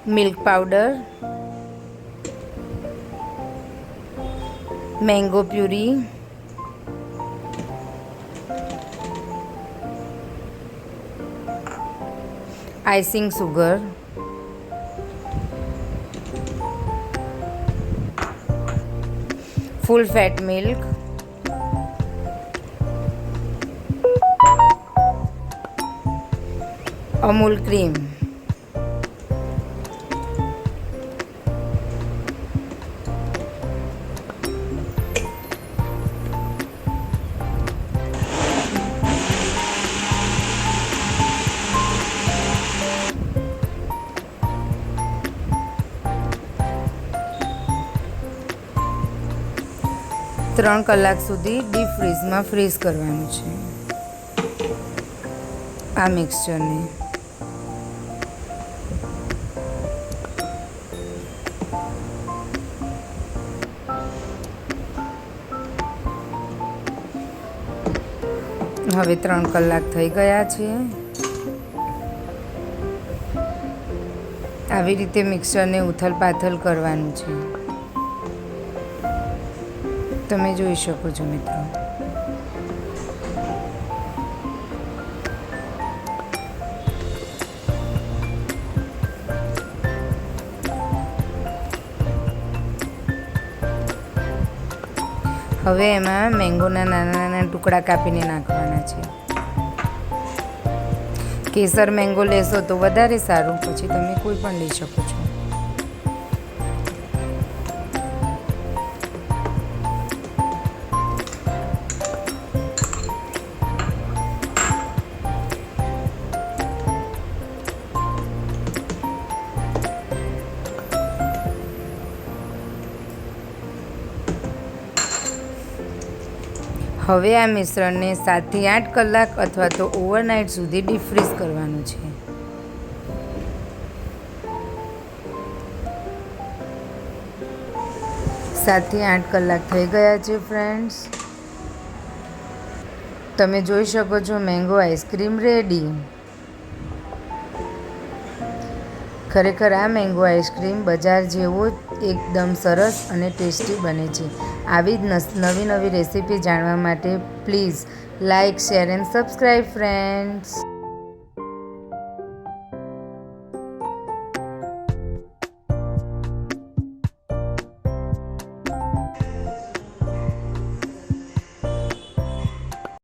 Milk powder, mango puree, icing sugar, full fat milk, Amul cream, ત્રણ કલાક સુધી deep ફ્રીઝમાં fridge કરવાનું છે આ મિક્સચરને. હવે 3 કલાક થઈ ગયા છે. આવી રીતે મિક્સરને ઉથલ પાથલ કરવાનું છે. તમે જોઈ શકો છો મિત્રો. હવે એમાં મેંગોના નાના નાના ટુકડા કાપીને નાખવાના છે. કેસર મેંગો લેશો તો વધારે સારું, પછી તમે કોઈ પણ લઈ શકો છો. હવે આ મિશ્રણને 7 થી 8 કલાક અથવા તો ઓવરનાઇટ સુધી ડીપ ફ્રીઝ કરવાનું છે. સાત થી 8 કલાક થઈ ગયા છે ફ્રેન્ડ્સ. તમે જોઈ શકો છો મેંગો આઈસ્ક્રીમ રેડી. ખરેખર આ મેંગો આઈસ્ક્રીમ બજાર જેવો એકદમ સરસ અને ટેસ્ટી બને છે. આવી જ નવી નવી રેસીપી જાણવા માટે please like, share and subscribe friends.